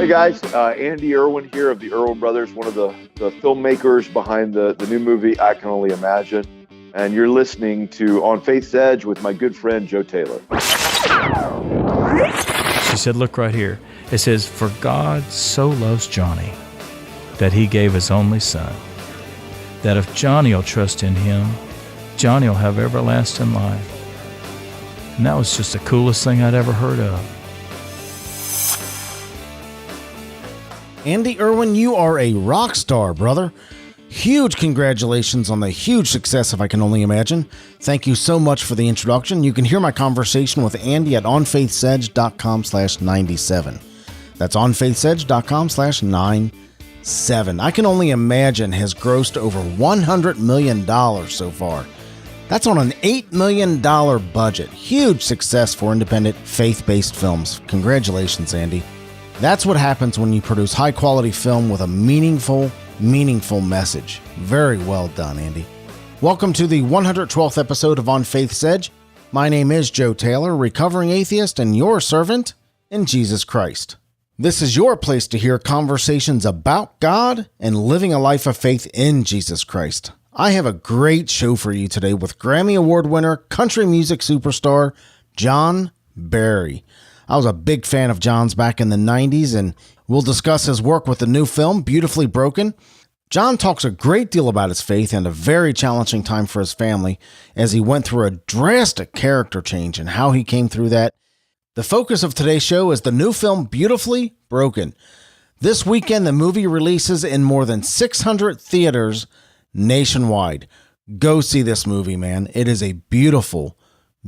Hey guys, Andy Irwin here of the Irwin Brothers, one of the filmmakers behind the new movie I Can Only Imagine. And you're listening to On Faith's Edge with my good friend Joe Taylor. She said, look right here. It says, for God so loves Johnny that he gave his only son, that if Johnny will trust in him, Johnny will have everlasting life. And that was just the coolest thing I'd ever heard of. Andy Irwin, you are a rock star, brother. Huge congratulations on the huge success of I Can Only Imagine. Thank you so much for the introduction. You can hear my conversation with Andy at onfaithsedge.com/97. That's onfaithsedge.com/97. I Can Only Imagine has grossed over $100 million so far. That's on an $8 million budget. Huge success for independent faith-based films. Congratulations, Andy. That's what happens when you produce high-quality film with a meaningful message. Very well done, Andy. Welcome to the 112th episode of On Faith's Edge. My name is Joe Taylor, recovering atheist and your servant in Jesus Christ. This is your place to hear conversations about God and living a life of faith in Jesus Christ. I have a great show for you today with Grammy Award winner, country music superstar, John Berry. I was a big fan of John's back in the 90s, and we'll discuss his work with the new film, Beautifully Broken. John talks a great deal about his faith and a very challenging time for his family as he went through a drastic character change and how he came through that. The focus of today's show is the new film, Beautifully Broken. This weekend, the movie releases in more than 600 theaters nationwide. Go see this movie, man. It is a beautiful,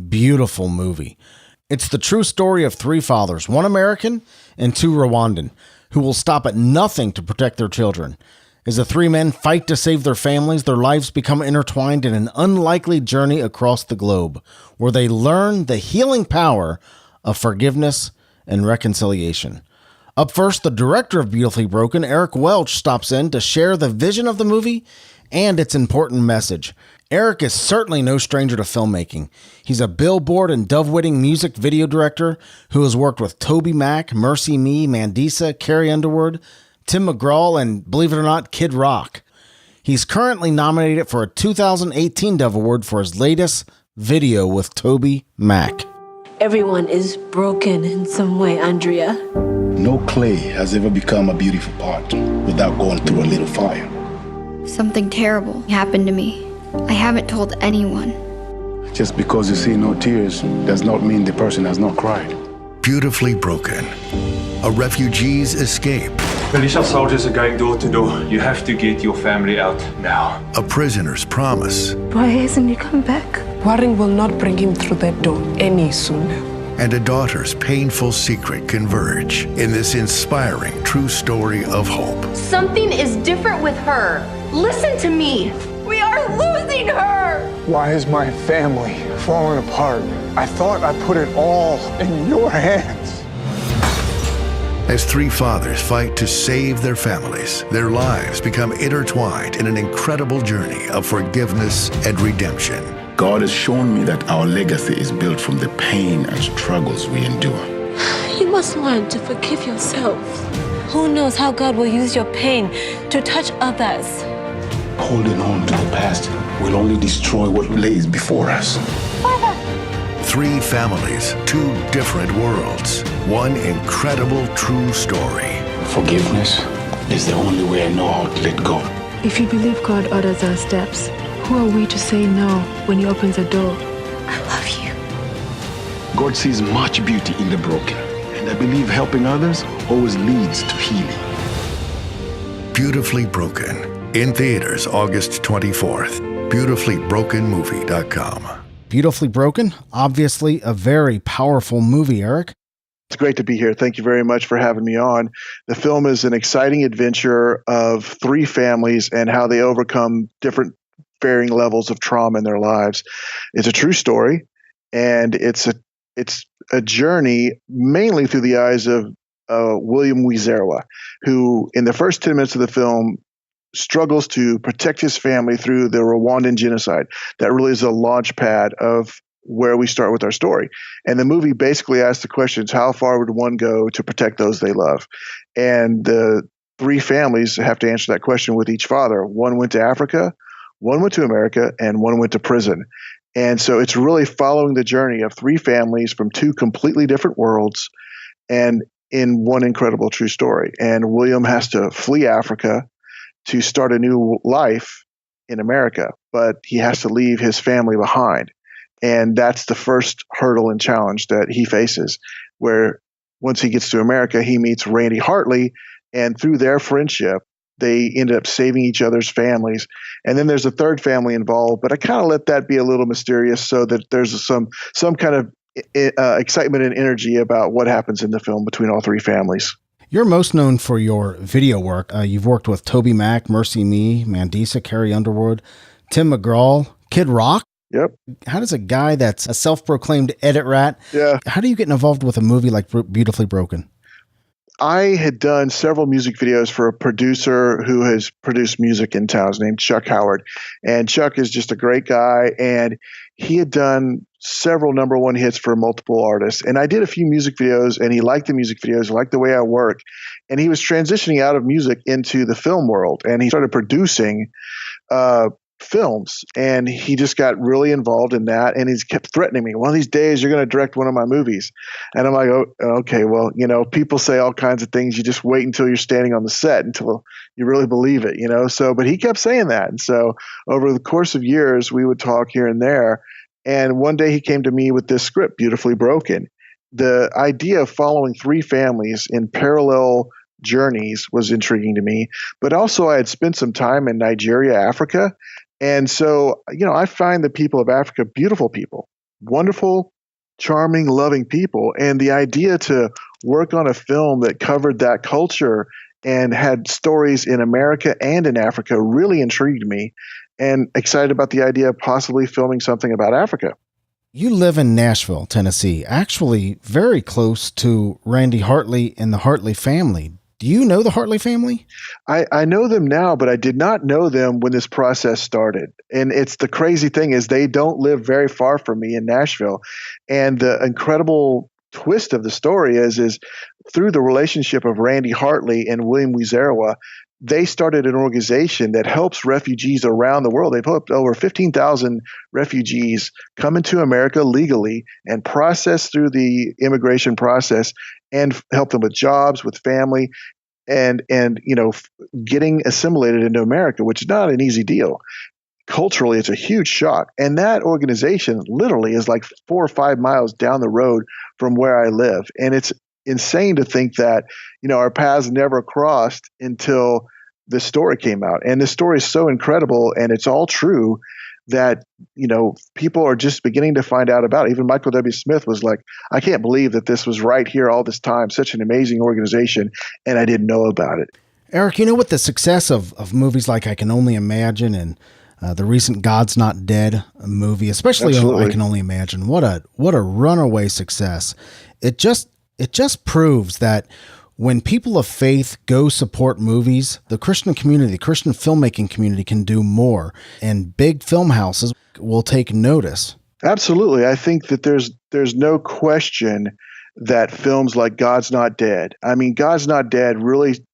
beautiful movie. It's the true story of three fathers, one American and two Rwandan, who will stop at nothing to protect their children. As the three men fight to save their families, their lives become intertwined in an unlikely journey across the globe, where they learn the healing power of forgiveness and reconciliation. Up first, the director of Beautifully Broken, Eric Welch, stops in to share the vision of the movie and its important message. Eric is certainly no stranger to filmmaking. He's a Billboard and Dove-winning music video director who has worked with Toby, Mack, Mercy Me, Mandisa, Carrie Underwood, Tim McGraw, and believe it or not, Kid Rock. He's currently nominated for a 2018 Dove Award for his latest video with Toby Mack. Everyone is broken in some way, Andrea. No clay has ever become a beautiful pot without going through a little fire. Something terrible happened to me. I haven't told anyone. Just because you see no tears does not mean the person has not cried. Beautifully Broken. A refugee's escape. Militia soldiers are going door to door. You have to get your family out now. A prisoner's promise. Why hasn't he come back? Warring will not bring him through that door any sooner. And a daughter's painful secret converge in this inspiring true story of hope. Something is different with her. Listen to me. We are losing her! Why is my family falling apart? I thought I put it all in your hands. As three fathers fight to save their families, their lives become intertwined in an incredible journey of forgiveness and redemption. God has shown me that our legacy is built from the pain and struggles we endure. You must learn to forgive yourself. Who knows how God will use your pain to touch others? Holding on to the past will only destroy what lays before us. Three families, two different worlds, one incredible true story. Forgiveness is the only way I know how to let go. If you believe God orders our steps, who are we to say no when he opens a door? I love you. God sees much beauty in the broken, and I believe helping others always leads to healing. Beautifully Broken. In theaters August 24th. BeautifullyBrokenMovie.com. Beautifully Broken, obviously a very powerful movie, Eric. It's great to be here. Thank you very much for having me on. The film is an exciting adventure of three families and how they overcome different varying levels of trauma in their lives. It's a true story, and it's a journey mainly through the eyes of William Wizerwa, who in the first 10 minutes of the film struggles to protect his family through the Rwandan genocide. That really is a launch pad of where we start with our story. And the movie basically asks the questions, how far would one go to protect those they love? And the three families have to answer that question with each father. One went to Africa, one went to America, and one went to prison. And so it's really following the journey of three families from two completely different worlds and in one incredible true story. And William has to flee Africa to start a new life in America, but he has to leave his family behind. And that's the first hurdle and challenge that he faces, where once he gets to America, he meets Randy Hartley, and through their friendship, they end up saving each other's families. And then there's a third family involved, but I kind of let that be a little mysterious so that there's some kind of excitement and energy about what happens in the film between all three families. You're most known for your video work. You've worked with Toby, Mack, Mercy Me, Mandisa, Carrie Underwood, Tim McGraw, Kid Rock. Yep. How does a guy that's a self-proclaimed edit rat, how do you get involved with a movie like Beautifully Broken? I had done several music videos for a producer who has produced music in town named Chuck Howard. And Chuck is just a great guy. And he had done several number one hits for multiple artists. And I did a few music videos, and he liked the music videos, liked the way I work. And he was transitioning out of music into the film world. And he started producing films, and he just got really involved in that, and he's kept threatening me, one of these days you're going to direct one of my movies. And I'm like, oh, okay, well, people say all kinds of things, you just wait until you're standing on the set until you really believe it, so, but he kept saying that. And so over the course of years, we would talk here and there, and one day he came to me with this script, Beautifully Broken. The idea of following three families in parallel journeys was intriguing to me, but also I had spent some time in Nigeria, Africa. And so, I find the people of Africa beautiful people, wonderful, charming, loving people. And the idea to work on a film that covered that culture and had stories in America and in Africa really intrigued me, and excited about the idea of possibly filming something about Africa. You live in Nashville, Tennessee, actually very close to Randy Hartley and the Hartley family. Do you know the Hartley family? I know them now, but I did not know them when this process started. And it's the crazy thing is they don't live very far from me in Nashville. And the incredible twist of the story is through the relationship of Randy Hartley and William Wizerawa, they started an organization that helps refugees around the world. They've helped over 15,000 refugees come into America legally and process through the immigration process and help them with jobs, with family, and getting assimilated into America, which is not an easy deal. Culturally, it's a huge shock. And that organization literally is like 4 or 5 miles down the road from where I live. And it's insane to think that, our paths never crossed until this story came out. And this story is so incredible, and it's all true, that, people are just beginning to find out about it. Even Michael W. Smith was like, I can't believe that this was right here all this time, such an amazing organization, and I didn't know about it. Eric, with the success of movies like I Can Only Imagine and the recent God's Not Dead movie, especially I Can Only Imagine, what a runaway success. It just proves that when people of faith go support movies, the Christian community, the Christian filmmaking community can do more, and big film houses will take notice. Absolutely. I think that there's no question that films like God's Not Dead, God's Not Dead really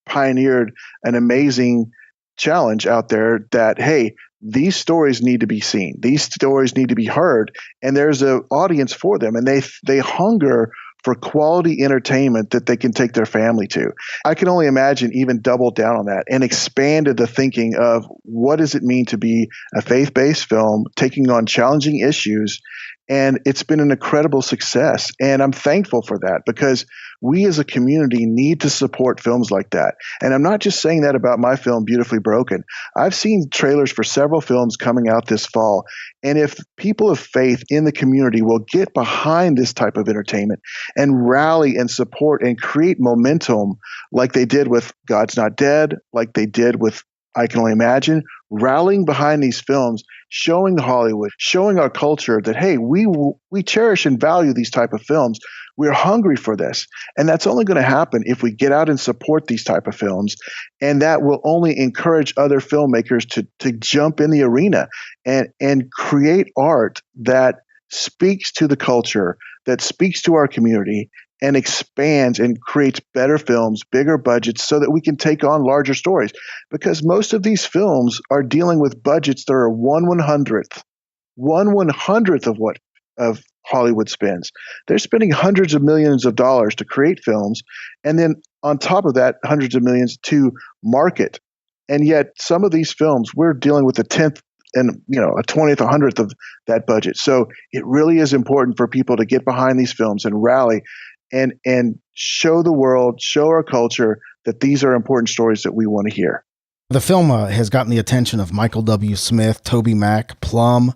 pioneered an amazing challenge out there that, hey, these stories need to be seen. These stories need to be heard, and there's an audience for them, and they hunger for quality entertainment that they can take their family to. I Can Only Imagine even doubled down on that and expanded the thinking of what does it mean to be a faith-based film, taking on challenging issues. And it's been an incredible success. And I'm thankful for that, because we as a community need to support films like that. And I'm not just saying that about my film, Beautifully Broken. I've seen trailers for several films coming out this fall. And if people of faith in the community will get behind this type of entertainment and rally and support and create momentum like they did with God's Not Dead, like they did with I Can Only Imagine, rallying behind these films, showing Hollywood, showing our culture that, hey, we cherish and value these type of films. We're hungry for this. And that's only going to happen if we get out and support these type of films. And that will only encourage other filmmakers to jump in the arena and create art that speaks to the culture, that speaks to our community, and expands and creates better films, bigger budgets, so that we can take on larger stories. Because most of these films are dealing with budgets that are 1/100th of what of Hollywood spends. They're spending hundreds of millions of dollars to create films, and then on top of that, hundreds of millions to market. And yet, some of these films, we're dealing with a 10th and a 20th, 100th of that budget. So it really is important for people to get behind these films and rally and show the world, show our culture that these are important stories that we want to hear. The film has gotten the attention of Michael W. Smith, Toby Mack, Plum,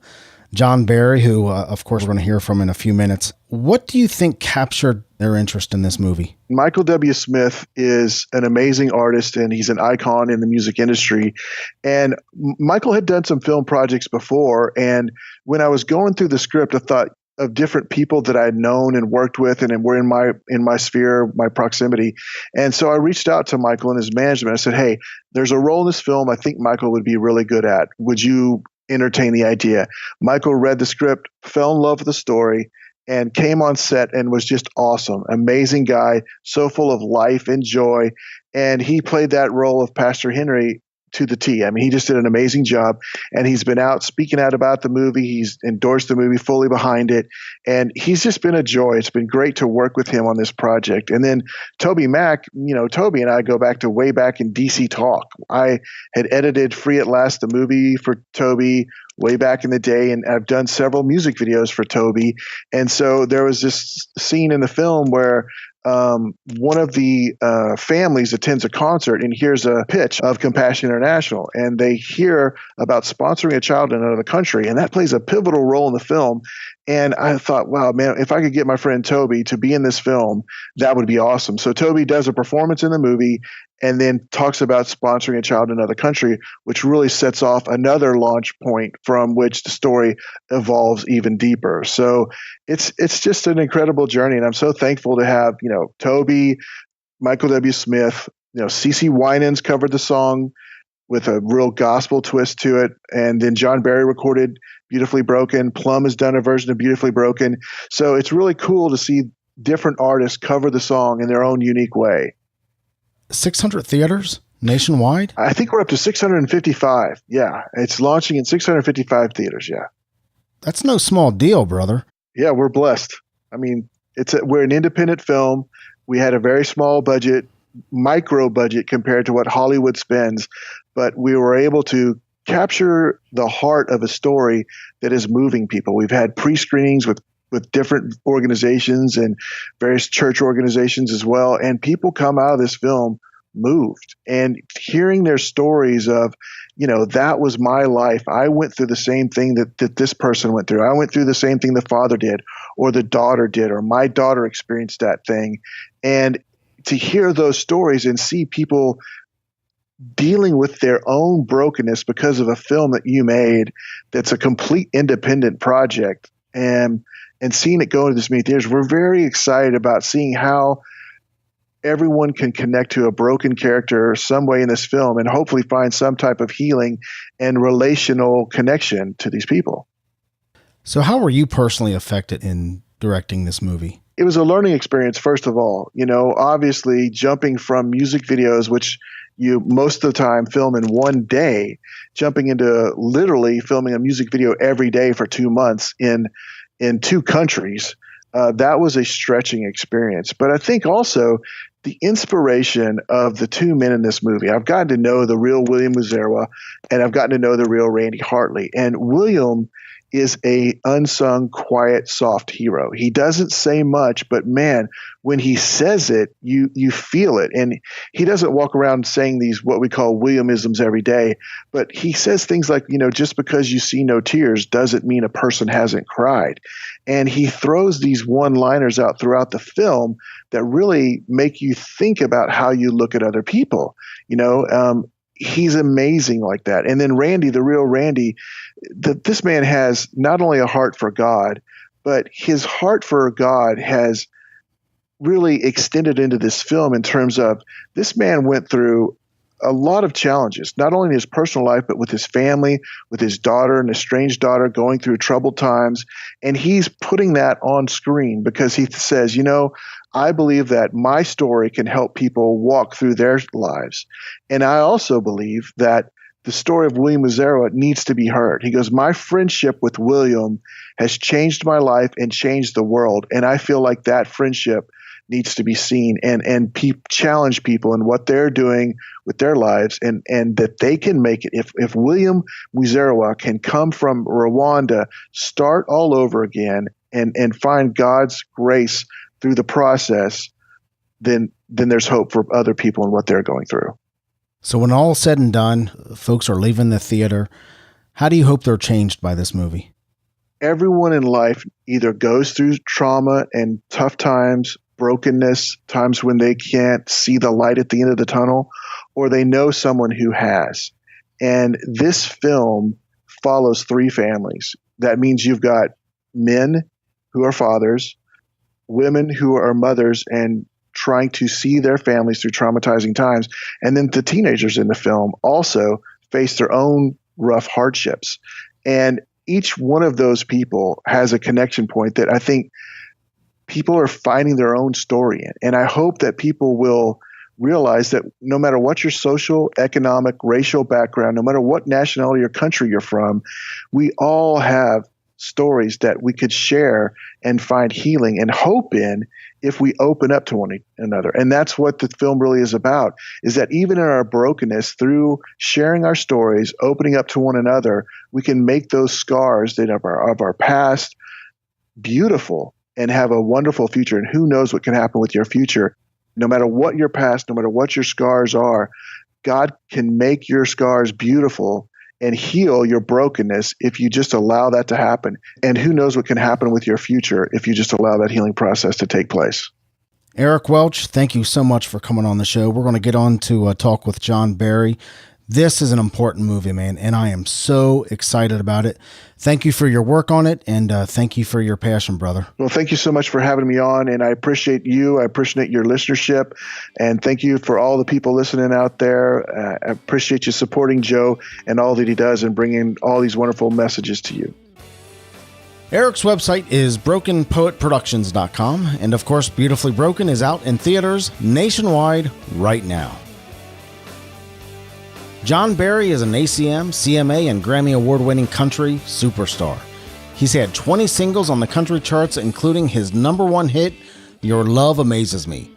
John Berry, who, of course, we're going to hear from in a few minutes. What do you think captured their interest in this movie? Michael W. Smith is an amazing artist, and he's an icon in the music industry. And Michael had done some film projects before, and when I was going through the script, I thought of different people that I had known and worked with and were in my sphere, my proximity. And so I reached out to Michael and his management. I said, hey, there's a role in this film I think Michael would be really good at. Would you entertain the idea? Michael read the script, fell in love with the story, and came on set and was just awesome. Amazing guy, so full of life and joy. And he played that role of Pastor Henry to the T. I mean, he just did an amazing job, and he's been out speaking out about the movie. He's endorsed the movie, fully behind it, and he's just been a joy. It's been great to work with him on this project. And then Toby Mack, Toby and I go back to way back in DC Talk. I had edited Free at Last, the movie, for Toby way back in the day, and I've done several music videos for Toby. And so there was this scene in the film where one of the families attends a concert and hears a pitch of Compassion International, and they hear about sponsoring a child in another country, and that plays a pivotal role in the film. And I thought, wow, man, if I could get my friend Toby to be in this film, that would be awesome. So Toby does a performance in the movie and then talks about sponsoring a child in another country, which really sets off another launch point from which the story evolves even deeper. So it's just an incredible journey, and I'm so thankful to have Toby, Michael W. Smith, CeCe Winans covered the song with a real gospel twist to it, and then John Berry recorded Beautifully Broken. Plum has done a version of Beautifully Broken. So it's really cool to see different artists cover the song in their own unique way. 600 theaters nationwide? I think we're up to 655. Yeah, it's launching in 655 theaters. Yeah, that's no small deal, brother. Yeah, we're blessed. I mean, we're an independent film. We had a very small budget, micro budget compared to what Hollywood spends, but we were able to capture the heart of a story that is moving people. We've had pre-screenings with different organizations and various church organizations as well, and people come out of this film moved, and hearing their stories of, that was my life. I went through the same thing that this person went through. I went through the same thing the father did, or the daughter did, or my daughter experienced that thing. And to hear those stories and see people dealing with their own brokenness because of a film that you made that's a complete independent project, and seeing it go into this many theaters, we're very excited about seeing how everyone can connect to a broken character some way in this film and hopefully find some type of healing and relational connection to these people. So how were you personally affected in directing this movie? It was a learning experience, first of all. Obviously jumping from music videos, which you most of the time film in one day, jumping into literally filming a music video every day for 2 months in 2 countries, that was a stretching experience. But I think also the inspiration of the 2 men in this movie, I've gotten to know the real William Wazerwa, and I've gotten to know the real Randy Hartley. And William is a unsung, quiet, soft hero. He doesn't say much, but man, when he says it, you feel it. And he doesn't walk around saying these what we call Williamisms every day, but he says things like, just because you see no tears doesn't mean a person hasn't cried. And he throws these one-liners out throughout the film that really make you think about how you look at other people. He's amazing like that. And then Randy, the real Randy, this man has not only a heart for God, but his heart for God has really extended into this film in terms of this man went through a lot of challenges, not only in his personal life, but with his family, with his daughter, an estranged daughter going through troubled times. And he's putting that on screen because he says, I believe that my story can help people walk through their lives. And I also believe that the story of William Muzzero needs to be heard. He goes, my friendship with William has changed my life and changed the world. And I feel like that friendship needs to be seen and challenge people in what they're doing with their lives and that they can make it. If William Muzzero can come from Rwanda, start all over again and find God's grace through the process, then there's hope for other people and what they're going through. So when all is said and done, folks are leaving the theater. How do you hope they're changed by this movie? Everyone in life either goes through trauma and tough times, brokenness, times when they can't see the light at the end of the tunnel, or they know someone who has. And this film follows three families. That means you've got men who are fathers, women who are mothers and trying to see their families through traumatizing times. And then the teenagers in the film also face their own rough hardships. And each one of those people has a connection point that I think people are finding their own story in. And I hope that people will realize that no matter what your social, economic, racial background, no matter what nationality or country you're from, we all have stories that we could share and find healing and hope in if we open up to one another. And that's what the film really is about, is that even in our brokenness, through sharing our stories, opening up to one another, we can make those scars that of our past beautiful and have a wonderful future. And who knows what can happen with your future. No matter what your past, no matter what your scars are, God can make your scars beautiful and heal your brokenness if you just allow that to happen. And who knows what can happen with your future if you just allow that healing process to take place. Eric Welch, thank you so much for coming on the show. We're going to get on to talk with John Berry. This is an important movie, man, and I am so excited about it. Thank you for your work on it, and thank you for your passion, brother. Well, thank you so much for having me on, and I appreciate you. I appreciate your listenership, and thank you for all the people listening out there. I appreciate you supporting Joe and all that he does and bringing all these wonderful messages to you. Eric's website is brokenpoetproductions.com, and of course, Beautifully Broken is out in theaters nationwide right now. John Berry is an ACM, CMA, and Grammy Award-winning country superstar. He's had 20 singles on the country charts, including his #1 hit, Your Love Amazes Me.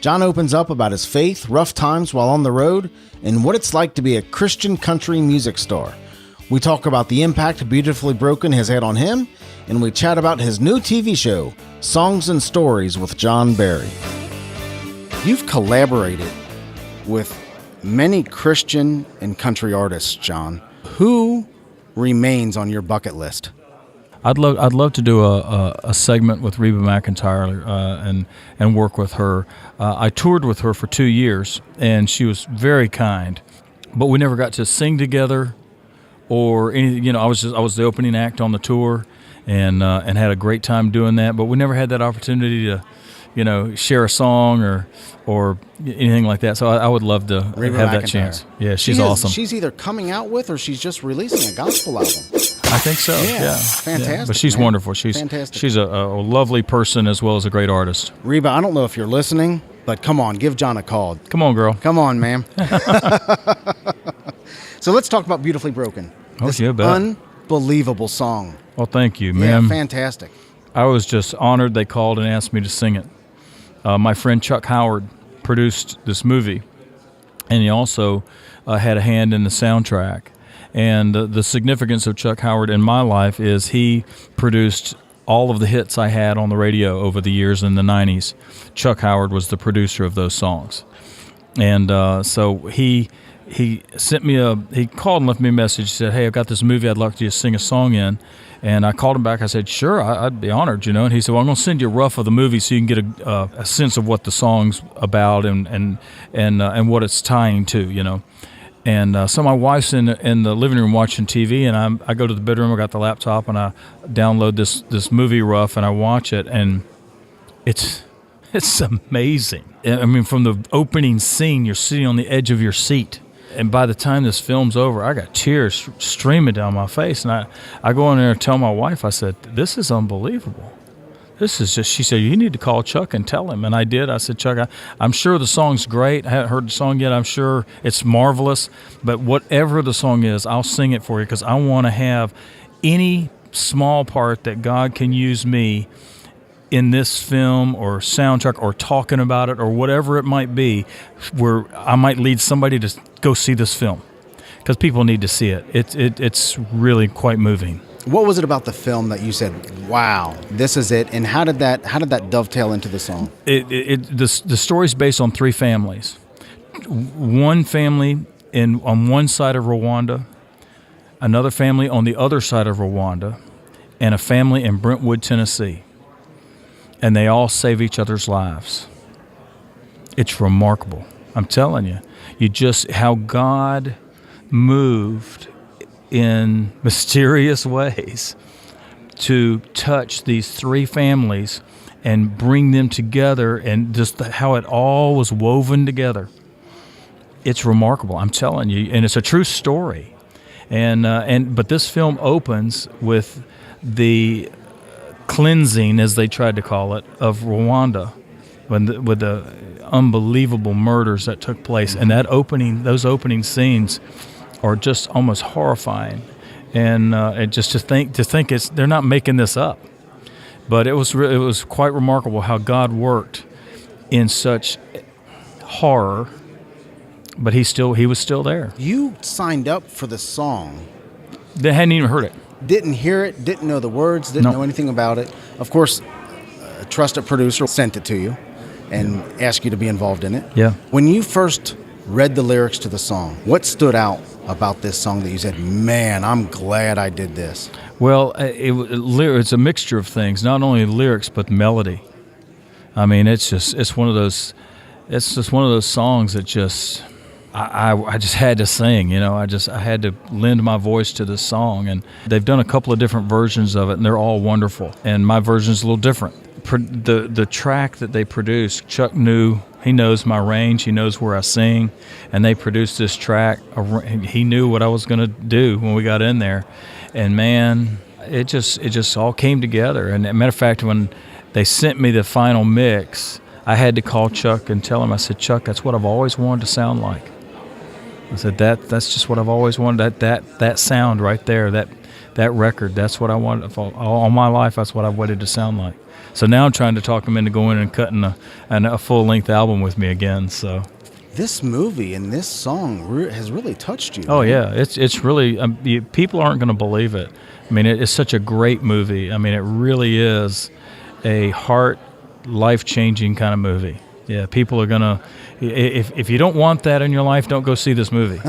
John opens up about his faith, rough times while on the road, and what it's like to be a Christian country music star. We talk about the impact Beautifully Broken has had on him, and we chat about his new TV show, Songs and Stories with John Berry. You've collaborated with many Christian and country artists, John. Who remains on your bucket list? I'd love to do a segment with Reba McEntire and work with her. I toured with her for 2 years, and she was very kind, but we never got to sing together or anything. I was the opening act on the tour, and had a great time doing that. But we never had that opportunity to, share a song or anything like that. So I would love to have that chance. Yeah, she's awesome. She's either coming out with or she's just releasing a gospel album. I think so. Yeah. Fantastic. Yeah. But she's wonderful. She's fantastic. She's a lovely person as well as a great artist. Reba, I don't know if you're listening, but come on, give John a call. Come on, girl. Come on, ma'am. So let's talk about Beautifully Broken. Oh, this yeah, bet. Unbelievable song. Well, thank you, ma'am. Yeah, fantastic. I was just honored they called and asked me to sing it. My friend Chuck Howard produced this movie, and he also had a hand in the soundtrack. And the significance of Chuck Howard in my life is he produced all of the hits I had on the radio over the years in the 90s. Chuck Howard was the producer of those songs. And so he sent me he called and left me a message. He said, "Hey, I've got this movie I'd like you to sing a song in." And I called him back. I said, "Sure, I'd be honored, And he said, "Well, I'm going to send you a rough of the movie so you can get a sense of what the song's about and what it's tying to, And so my wife's in the living room watching TV, and I go to the bedroom. I got the laptop, and I download this movie rough, and I watch it, and it's amazing. I mean, from the opening scene, you're sitting on the edge of your seat. And by the time this film's over, I got tears streaming down my face. And I go in there and tell my wife, I said, this is unbelievable. This is just, she said, you need to call Chuck and tell him. And I did. I said, Chuck, I'm sure the song's great. I haven't heard the song yet. I'm sure it's marvelous. But whatever the song is, I'll sing it for you because I want to have any small part that God can use me in this film or soundtrack or talking about it or whatever it might be, where I might lead somebody to go see this film because people need to see it. It's really quite moving. What was it about the film that you said, wow, this is it? And how did that dovetail into the song? The story's based on three families. One family on one side of Rwanda, another family on the other side of Rwanda, and a family in Brentwood, Tennessee. And they all save each other's lives. It's remarkable. I'm telling you. How God moved in mysterious ways to touch these three families and bring them together, and just how it all was woven together. It's remarkable, I'm telling you, and it's a true story. But this film opens with the cleansing, as they tried to call it, of Rwanda, with the unbelievable murders that took place, and those opening scenes are just almost horrifying, and just to think they're not making this up, but it was quite remarkable how God worked in such horror, but he was still there. You signed up for the song. They hadn't even heard it. Didn't hear it, didn't know the words, didn't know anything about it. Of course, a trusted producer sent it to you and asked you to be involved in it. Yeah. When you first read the lyrics to the song, what stood out about this song that you said, man, I'm glad I did this? Well, it's a mixture of things, not only lyrics, but melody. I mean, it's one of those songs that just... I just had to sing, I had to lend my voice to this song, and they've done a couple of different versions of it, and they're all wonderful, and my version's a little different. The track that they produced, Chuck he knows my range, he knows where I sing, and they produced this track. He knew what I was going to do when we got in there, and man, it just all came together. And as a matter of fact, when they sent me the final mix, I had to call Chuck and tell him, I said, Chuck, that's what I've always wanted to sound like. I said, that's just what I've always wanted, that sound right there, that record, that's what I wanted. All my life, that's what I've wanted to sound like. So now I'm trying to talk him into going and cutting a full-length album with me again. So this movie and this song has really touched you. Oh, yeah. It's really, people aren't going to believe it. I mean, it's such a great movie. I mean, it really is a life-changing kind of movie. Yeah, people are gonna. If you don't want that in your life, don't go see this movie.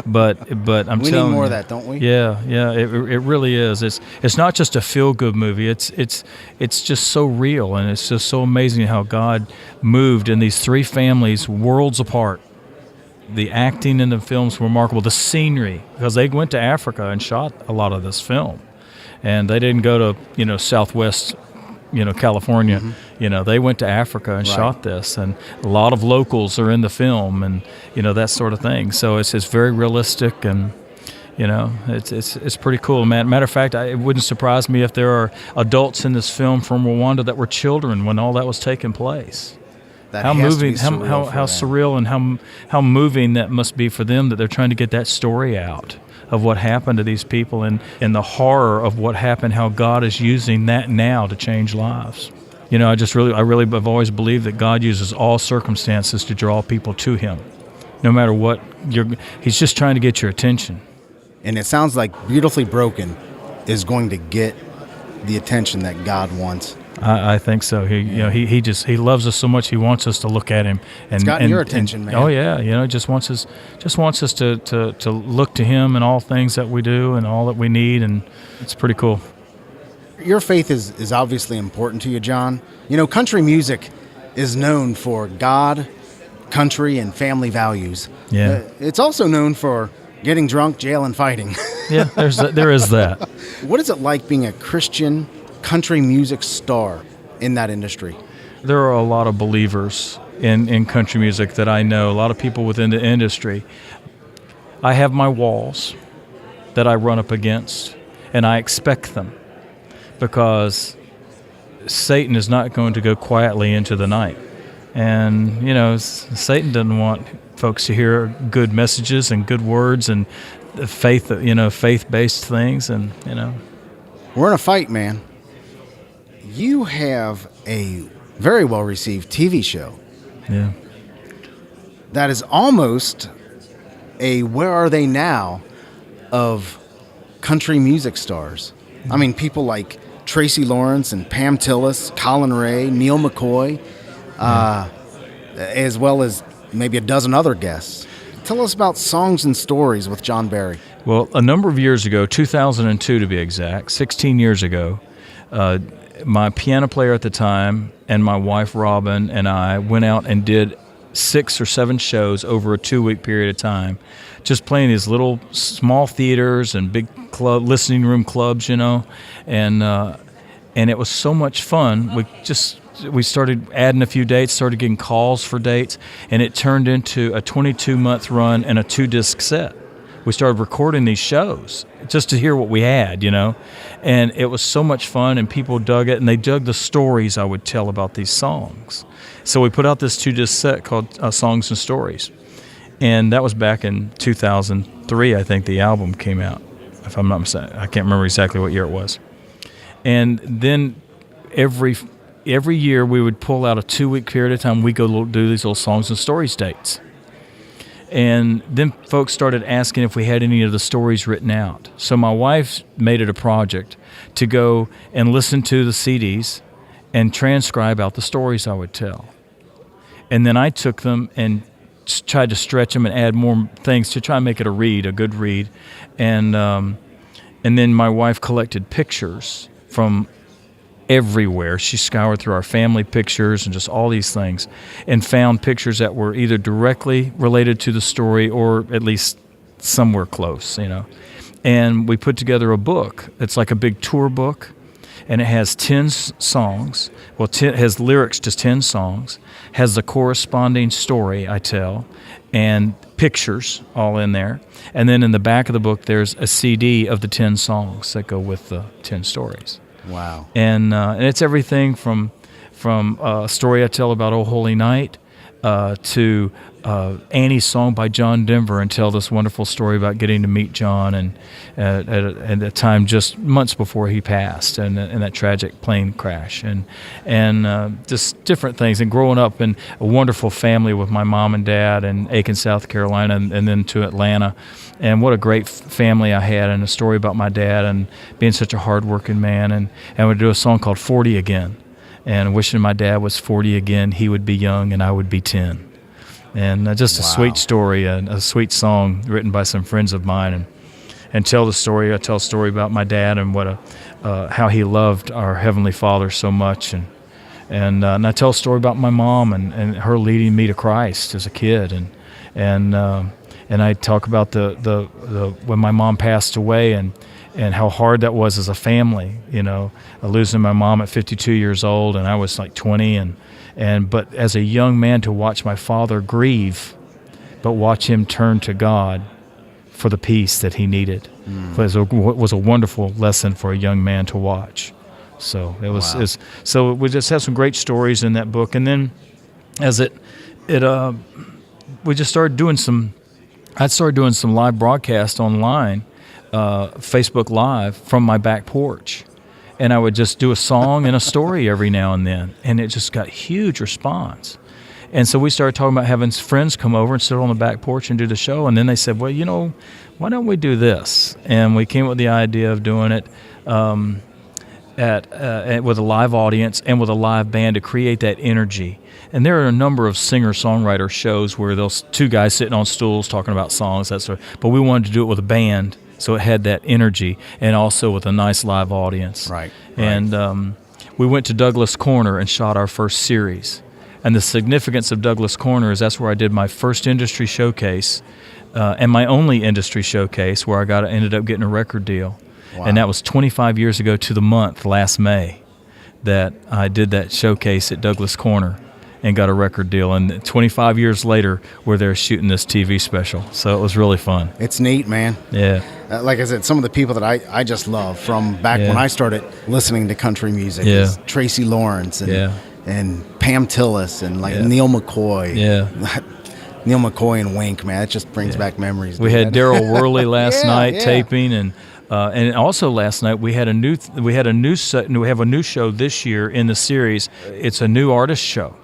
But I'm telling you, we need more of that, don't we? Yeah. It really is. It's not just a feel-good movie. It's just so real, and it's just so amazing how God moved in these three families, worlds apart. The acting in the film's remarkable. The scenery, because they went to Africa and shot a lot of this film, and they didn't go to Southwest. California, they went to Africa and shot this, and a lot of locals are in the film, and that sort of thing. So it's very realistic, and it's pretty cool. Matter of fact, it wouldn't surprise me if there are adults in this film from Rwanda that were children when all that was taking place. How moving, how surreal, and how moving that must be for them, that they're trying to get that story out of what happened to these people, and the horror of what happened, how God is using that now to change lives. I really have always believed that God uses all circumstances to draw people to Him. No matter what, He's just trying to get your attention. And it sounds like Beautifully Broken is going to get the attention that God wants. I think so. He loves us so much. He wants us to look at Him. And it's gotten your attention, man. Oh yeah, just wants us to look to Him in all things that we do and all that we need, and it's pretty cool. Your faith is obviously important to you, John. Country music is known for God, country, and family values. Yeah. It's also known for getting drunk, jail, and fighting. Yeah, there is that. What is it like being a Christian country music star in that industry? There are a lot of believers in country music that I know, a lot of people within the industry. I have my walls that I run up against, and I expect them, because Satan is not going to go quietly into the night. And, you know, Satan doesn't want folks to hear good messages and good words and faith, you know, faith-based things, and, you know. We're in a fight, man. You have a very well-received TV show. Yeah. That is almost a Where Are They Now of country music stars. I mean, people like Tracy Lawrence and Pam Tillis, Colin Ray, Neil McCoy, as well as maybe a dozen other guests. Tell us about Songs and Stories with John Berry. Well, a number of years ago, 2002 to be exact, 16 years ago, my piano player at the time and my wife Robin and I went out and did 6 or 7 shows over a 2-week period of time, just playing these little small theaters and big club listening room clubs, you know, and it was so much fun. We started adding a few dates, started getting calls for dates, and it turned into a 22-month run and a 2-disc set. We started recording these shows just to hear what we had, you know, and it was so much fun, and people dug it, and they dug the stories I would tell about these songs. So we put out this 2-disc set called Songs and Stories, and that was back in 2003, I think the album came out, if I'm not mistaken. I can't remember exactly what year it was. And then every year we would pull out a 2-week period of time, we go do these little Songs and Stories dates. And then folks started asking if we had any of the stories written out. So my wife made it a project to go and listen to the CDs and transcribe out the stories I would tell. And then I took them and tried to stretch them and add more things to try and make it a good read. And then my wife collected pictures from everywhere. She scoured through our family pictures and just all these things and found pictures that were either directly related to the story or at least somewhere close, you know. And we put together a book. It's like a big tour book, and it has 10 songs. Well, it has lyrics to 10 songs, has the corresponding story I tell, and pictures all in there. And then in the back of the book, there's a CD of the 10 songs that go with the 10 stories. Wow. And it's everything from a story I tell about Oh Holy Night to Annie's song by John Denver, and tell this wonderful story about getting to meet John and at a time just months before he passed and that tragic plane crash and just different things, and growing up in a wonderful family with my mom and dad in Aiken, South Carolina, and then to Atlanta. And what a great family I had, and a story about my dad and being such a hard-working man. And we do a song called 40 Again, and wishing my dad was 40 again, he would be young and I would be 10. And just a sweet story, a sweet song written by some friends of mine. And tell the story. I tell a story about my dad and how he loved our Heavenly Father so much. And I tell a story about my mom and her leading me to Christ as a kid. And I talk about the when my mom passed away and how hard that was as a family, you know, losing my mom at 52 years old, and I was like 20, but as a young man to watch my father grieve, but watch him turn to God for the peace that he needed, was a wonderful lesson for a young man to watch. So it was. So we just have some great stories in that book, and then as we just started doing some. I started doing some live broadcasts online, Facebook Live, from my back porch. And I would just do a song and a story every now and then. And it just got huge response. And so we started talking about having friends come over and sit on the back porch and do the show. And then they said, well, you know, why don't we do this? And we came up with the idea of doing it with a live audience and with a live band to create that energy. And there are a number of singer-songwriter shows where there's 2 guys sitting on stools talking about songs, that sort of, but we wanted to do it with a band, so it had that energy, and also with a nice live audience. Right. And we went to Douglas Corner and shot our first series. And the significance of Douglas Corner is that's where I did my first industry showcase and my only industry showcase, where I ended up getting a record deal. Wow. And that was 25 years ago to the month, last May, that I did that showcase at Douglas Corner. and got a record deal. And 25 years later, we're there shooting this TV special. So it was really fun. It's neat, man. Yeah. Like I said, some of the people that I just love from back when I started listening to country music is Tracy Lawrence and Pam Tillis and Neil McCoy. Yeah. Neil McCoy and Wink, man, it just brings back memories. We had Daryl Worley last night taping, and also last night we have a new show this year in the series. It's a new artist show.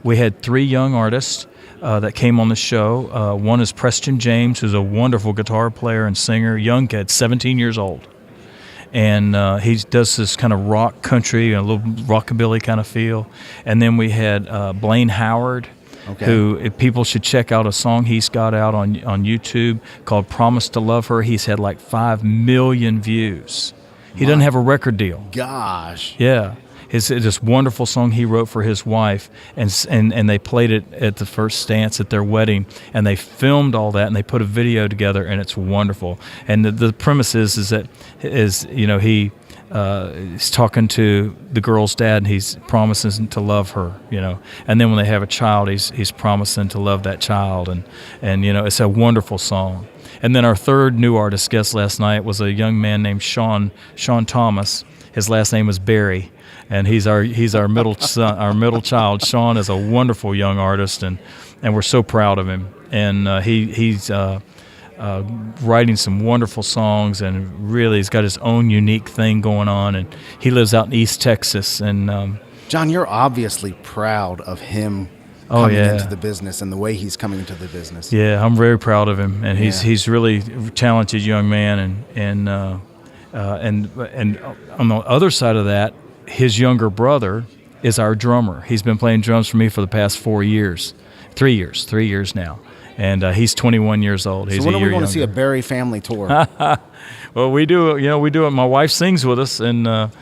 We had 3 young artists that came on the show. One is Preston James, who's a wonderful guitar player and singer, young kid, 17 years old. And he does this kind of rock country, a little rockabilly kind of feel. And then we had Blaine Howard, who if people should check out a song he's got out on YouTube called Promise to Love Her. He's had like 5 million views. He doesn't have a record deal. Gosh. Yeah. This wonderful song he wrote for his wife, and they played it at the first dance at their wedding, and they filmed all that, and they put a video together, and it's wonderful. And the premise is he's talking to the girl's dad, and he's promising to love her, and then when they have a child, he's promising to love that child, and it's a wonderful song. And then our third new artist guest last night was a young man named Sean Thomas. His last name is Berry. And he's our middle son, our middle child. Sean is a wonderful young artist, and we're so proud of him. And he's writing some wonderful songs, and really he's got his own unique thing going on. And he lives out in East Texas. And John, you're obviously proud of him coming into the business and the way he's coming into the business. Yeah, I'm very proud of him, and he's really a talented young man. And on the other side of that, his younger brother is our drummer. He's been playing drums for me for the past 3 years now. And he's 21 years old. He's so when a are year we going younger. to see a Berry family tour? Well, we do it. My wife sings with us, and matter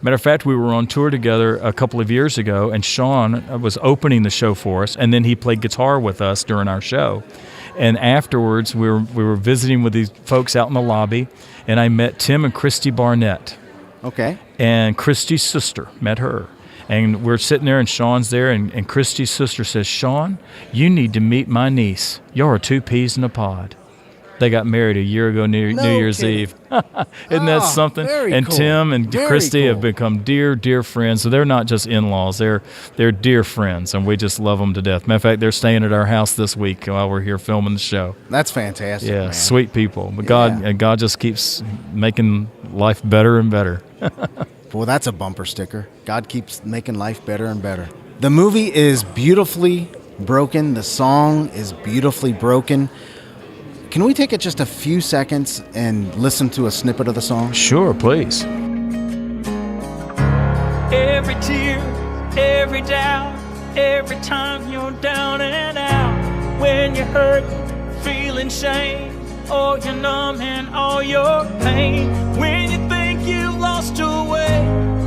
of fact, we were on tour together a couple of years ago, and Sean was opening the show for us, and then he played guitar with us during our show. And afterwards, we were visiting with these folks out in the lobby, and I met Tim and Christy Barnett. Okay. And Christy's sister, met her. And we're sitting there, and Sean's there, and Christy's sister says, "Sean, you need to meet my niece. You're 2 peas in a pod." They got married a year ago, New Year's Eve. Isn't that something? And cool. Tim and Christy have become dear, dear friends. So they're not just in-laws. They're dear friends, and we just love them to death. Matter of fact, they're staying at our house this week while we're here filming the show. That's fantastic, Yeah, man. Sweet people. But God just keeps making life better and better. Well, that's a bumper sticker. God keeps making life better and better. The movie is beautifully broken. The song is beautifully broken. Can we take just a few seconds and listen to a snippet of the song? Sure, please. Every tear, every doubt, every time you're down and out, when you're hurt, feeling shame, or you're numb and all your pain, when you think you've lost your way,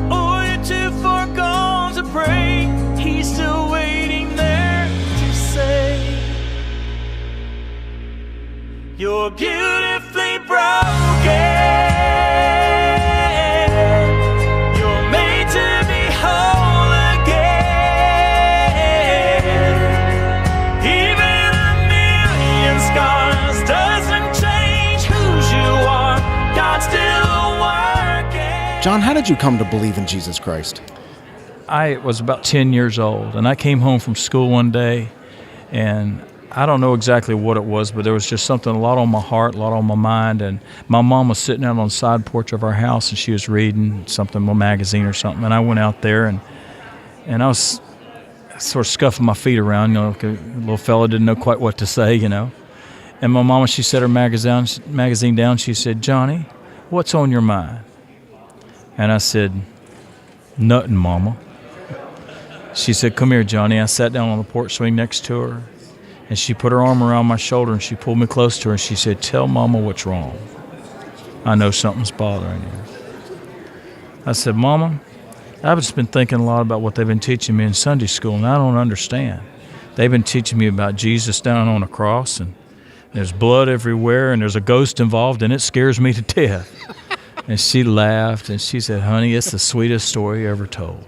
or you're too far gone to pray, he's still waiting there to say, you're beautifully broken. You're made to be whole again. Even a million scars doesn't change who you are. God's still working. John, how did you come to believe in Jesus Christ? I was about 10 years old, and I came home from school one day, and I don't know exactly what it was, but there was just something, a lot on my heart, a lot on my mind. And my mom was sitting out on the side porch of our house, and she was reading something, a magazine or something. And I went out there, and I was sort of scuffing my feet around, like a little fella didn't know quite what to say, And my mama, she set her magazine down. She said, "Johnny, what's on your mind?" And I said, "Nothing, Mama." She said, "Come here, Johnny." I sat down on the porch swing next to her. And she put her arm around my shoulder, and she pulled me close to her, and she said, "Tell Mama what's wrong. I know something's bothering you." I said, "Mama, I've just been thinking a lot about what they've been teaching me in Sunday school, and I don't understand. They've been teaching me about Jesus down on a cross, and there's blood everywhere, and there's a ghost involved, and it scares me to death." And she laughed, and she said, "Honey, it's the sweetest story ever told."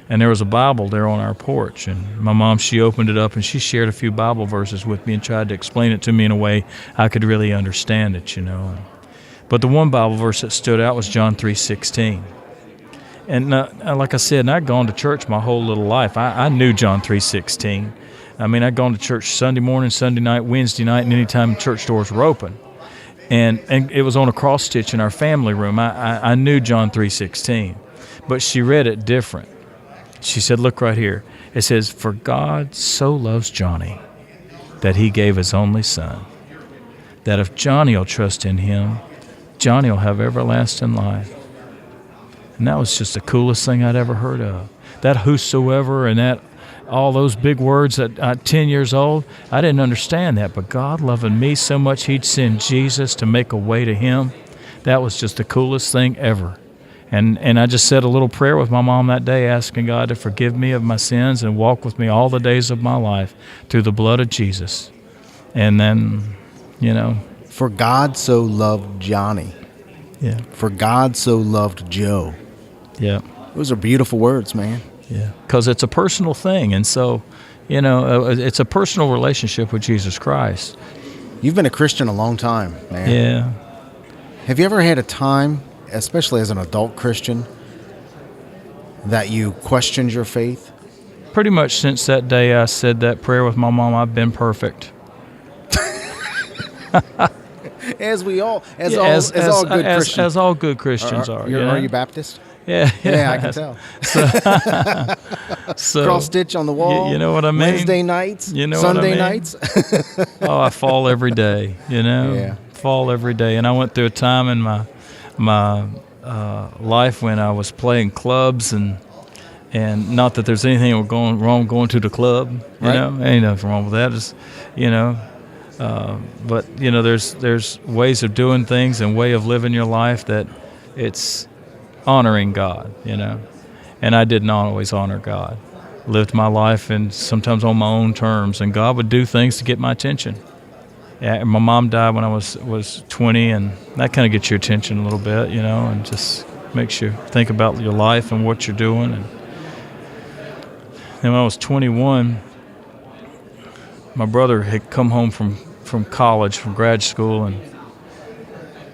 And there was a Bible there on our porch. And my mom, she opened it up and she shared a few Bible verses with me and tried to explain it to me in a way I could really understand it, you know. But the one Bible verse that stood out was John 3:16. And like I said, I'd gone to church my whole little life. I knew John 3:16. I mean, I'd gone to church Sunday morning, Sunday night, Wednesday night, and any time church doors were open. And it was on a cross stitch in our family room. I knew John 3:16, but she read it different. She said, look right here. It says, for God so loves Johnny that he gave his only son, that if Johnny will trust in him, Johnny will have everlasting life. And that was just the coolest thing I'd ever heard of. That whosoever and that all those big words at 10 years old, I didn't understand that. But God loving me so much, he'd send Jesus to make a way to him. That was just the coolest thing ever. And I just said a little prayer with my mom that day, asking God to forgive me of my sins and walk with me all the days of my life through the blood of Jesus. And then, you know. For God so loved Johnny. Yeah. For God so loved Joe. Yeah. Those are beautiful words, man. Yeah. Because it's a personal thing. And so, you know, it's a personal relationship with Jesus Christ. You've been a Christian a long time, man. Yeah. Have you ever had a time, especially as an adult Christian, that you questioned your faith? Pretty much since that day I said that prayer with my mom, I've been perfect. As all good Christians. As all good Christians are. Are you Baptist? Yeah. Yeah, I can tell. So cross stitch on the wall. You know what I mean? Wednesday nights. You know Sunday what I mean? nights. Oh, I fall every day. You know. Yeah. Fall every day. And I went through a time in my life when I was playing clubs and not that there's anything wrong going to the club. You know, ain't nothing wrong with that. It's, you know. But you know, there's ways of doing things and way of living your life that it's honoring God, you know. And I did not always honor God. Lived my life and sometimes on my own terms, and God would do things to get my attention. Yeah, my mom died when I was 20, and that kind of gets your attention a little bit, you know, and just makes you think about your life and what you're doing. And when I was 21, my brother had come home from college, from grad school, and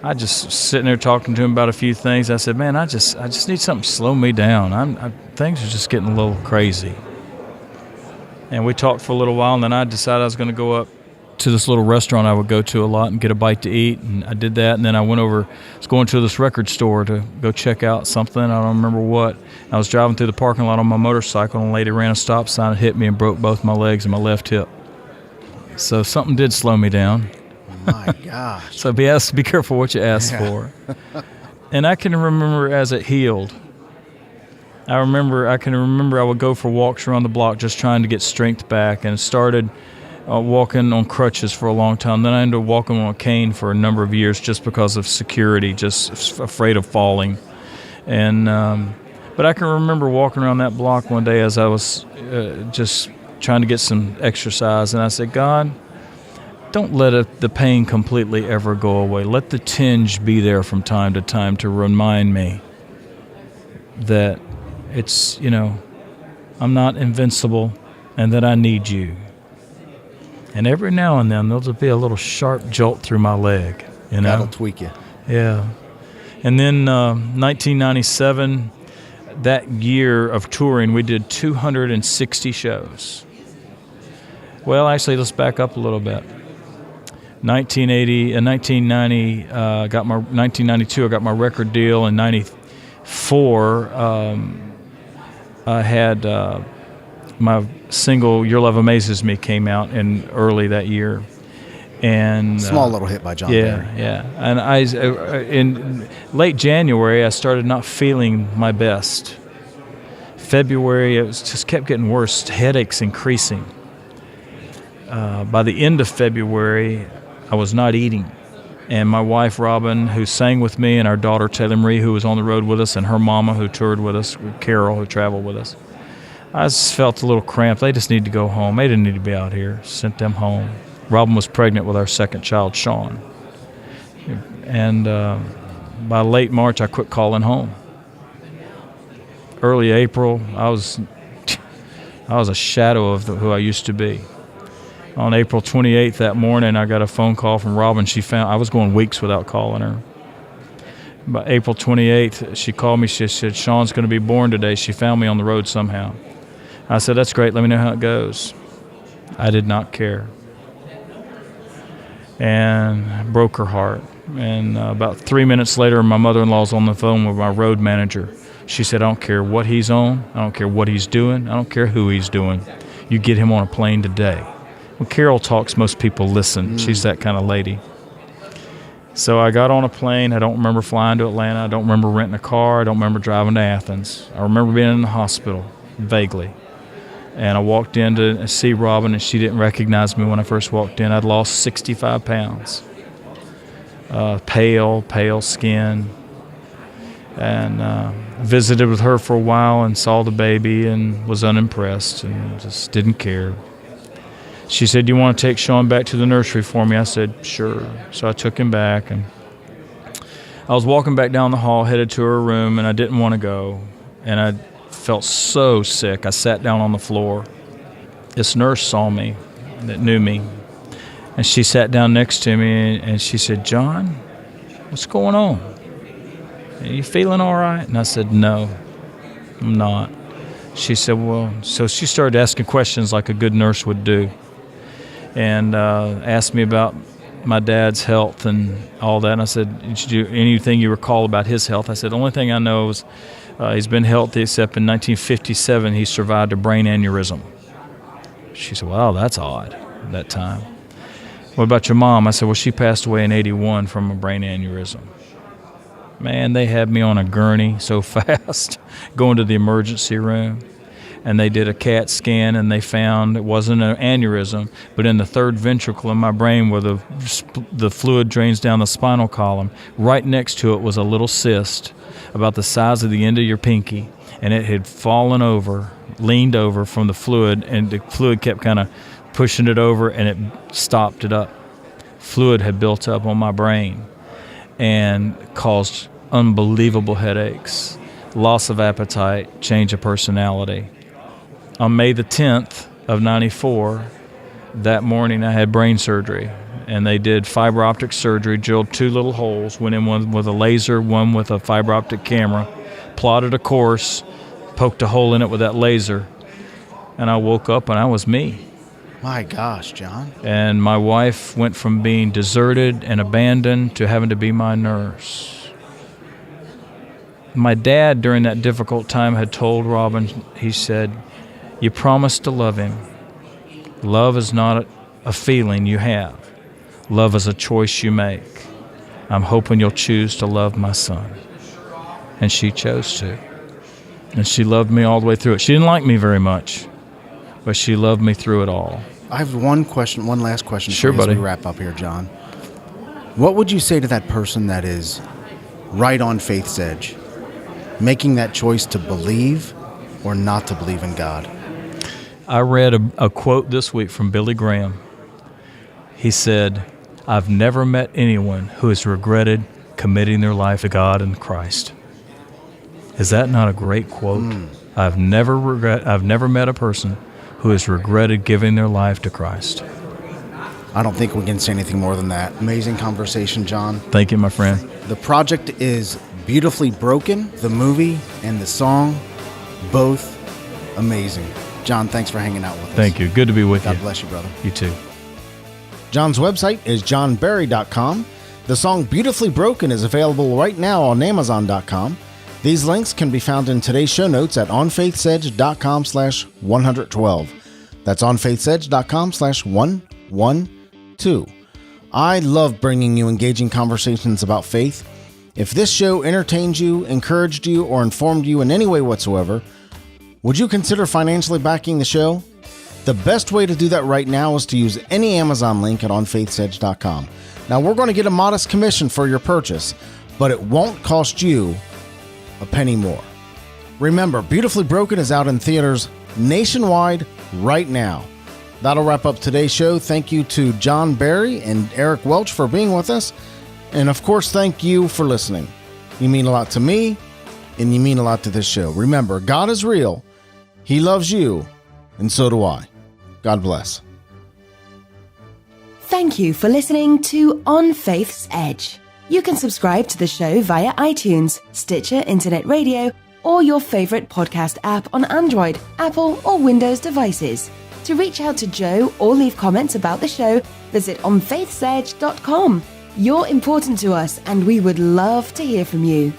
I just sitting there talking to him about a few things. I said, man, I just need something to slow me down. Things are just getting a little crazy. And we talked for a little while, and then I decided I was going to go up to this little restaurant I would go to a lot and get a bite to eat, and I did that. And then I was going to this record store to go check out something. I don't remember what. I was driving through the parking lot on my motorcycle, and a lady ran a stop sign and hit me and broke both my legs and my left hip. So something did slow me down. My gosh. So be careful what you ask for. And I can remember as it healed. I can remember I would go for walks around the block just trying to get strength back, and started walking on crutches for a long time. Then I ended up walking on a cane for a number of years just because of security, just afraid of falling. And but I can remember walking around that block one day as I was just trying to get some exercise, and I said, God, don't let the pain completely ever go away. Let the tinge be there from time to time to remind me that it's, you know, I'm not invincible and that I need you. And every now and then there'll be a little sharp jolt through my leg, you know. That'll tweak you. Yeah. And then 1997, that year of touring, we did 260 shows. Well, actually, let's back up a little bit. 1992, I got my record deal. In 94, I had my single "Your Love Amazes Me" came out in early that year, and small little hit by John Berry. Yeah. And in late January, I started not feeling my best. February, it just kept getting worse. Headaches increasing. By the end of February, I was not eating. And my wife, Robin, who sang with me, and our daughter, Taylor Marie, who was on the road with us, and her mama, who toured with us, Carol, who traveled with us, I just felt a little cramped. They just need to go home. They didn't need to be out here. Sent them home. Robin was pregnant with our second child, Sean. And by late March, I quit calling home. early April, I was a shadow of who I used to be. On April 28th that morning, I got a phone call from Robin. I was going weeks without calling her. By April 28th, she called me. She said, Sean's going to be born today. She found me on the road somehow. I said, that's great. Let me know how it goes. I did not care. And broke her heart. And about 3 minutes later, my mother-in-law's on the phone with my road manager. She said, I don't care what he's on. I don't care what he's doing. I don't care who he's doing. You get him on a plane today. When Carol talks, most people listen. She's that kind of lady. So I got on a plane. I don't remember flying to Atlanta. I don't remember renting a car. I don't remember driving to Athens. I remember being in the hospital, vaguely. And I walked in to see Robin, and she didn't recognize me when I first walked in. I'd lost 65 pounds. Pale skin. And visited with her for a while and saw the baby and was unimpressed and just didn't care. She said, you want to take Sean back to the nursery for me? I said, sure. So I took him back, and I was walking back down the hall, headed to her room, and I didn't want to go. And I felt so sick. I sat down on the floor. This nurse saw me, that knew me, and she sat down next to me, and she said, John, what's going on? Are you feeling all right? And I said, no, I'm not. She said, well, so she started asking questions like a good nurse would do, and asked me about my dad's health and all that. And I said, did you do anything you recall about his health? I said, the only thing I know is he's been healthy, except in 1957 he survived a brain aneurysm. She said, well, that's odd at that time. What about your mom? I said, well, she passed away in 81 from a brain aneurysm. Man, they had me on a gurney so fast, going to the emergency room. And they did a CAT scan, and they found it wasn't an aneurysm, but in the third ventricle in my brain where the fluid drains down the spinal column, right next to it was a little cyst about the size of the end of your pinky, and it had fallen over, leaned over from the fluid, and the fluid kept kind of pushing it over, and it stopped it up. Fluid had built up on my brain and caused unbelievable headaches, loss of appetite, change of personality. On May the 10th of 94, that morning I had brain surgery, and they did fiber optic surgery, drilled 2 little holes, went in one with a laser, one with a fiber optic camera, plotted a course, poked a hole in it with that laser, and I woke up and I was me. My gosh, John. And my wife went from being deserted and abandoned to having to be my nurse. My dad, during that difficult time, had told Robin, he said, you promised to love him. Love is not a feeling you have. Love is a choice you make. I'm hoping you'll choose to love my son. And she chose to. And she loved me all the way through it. She didn't like me very much, but she loved me through it all. I have one last question Sure, for you as buddy. we wrap up here, John. What would you say to that person that is right on faith's edge, making that choice to believe or not to believe in God? I read a quote this week from Billy Graham. He said, I've never met anyone who has regretted committing their life to God and Christ. Is that not a great quote? I've never met a person who has regretted giving their life to Christ. I don't think we can say anything more than that. Amazing conversation, John. Thank you, my friend. The project is Beautifully Broken, the movie and the song, both amazing. John, thanks for hanging out with us. Thank you. Good to be with you. God bless you, brother. You too. John's website is johnberry.com. The song Beautifully Broken is available right now on Amazon.com. These links can be found in today's show notes at onfaithsedge.com/112. That's onfaithsedge.com/112. I love bringing you engaging conversations about faith. If this show entertained you, encouraged you, or informed you in any way whatsoever, would you consider financially backing the show? The best way to do that right now is to use any Amazon link at onfaithsedge.com. Now, we're going to get a modest commission for your purchase, but it won't cost you a penny more. Remember, Beautifully Broken is out in theaters nationwide right now. That'll wrap up today's show. Thank you to John Berry and Eric Welch for being with us. And of course, thank you for listening. You mean a lot to me, and you mean a lot to this show. Remember, God is real. He loves you, and so do I. God bless. Thank you for listening to On Faith's Edge. You can subscribe to the show via iTunes, Stitcher Internet Radio, or your favorite podcast app on Android, Apple, or Windows devices. To reach out to Joe or leave comments about the show, visit onfaithsedge.com. You're important to us, and we would love to hear from you.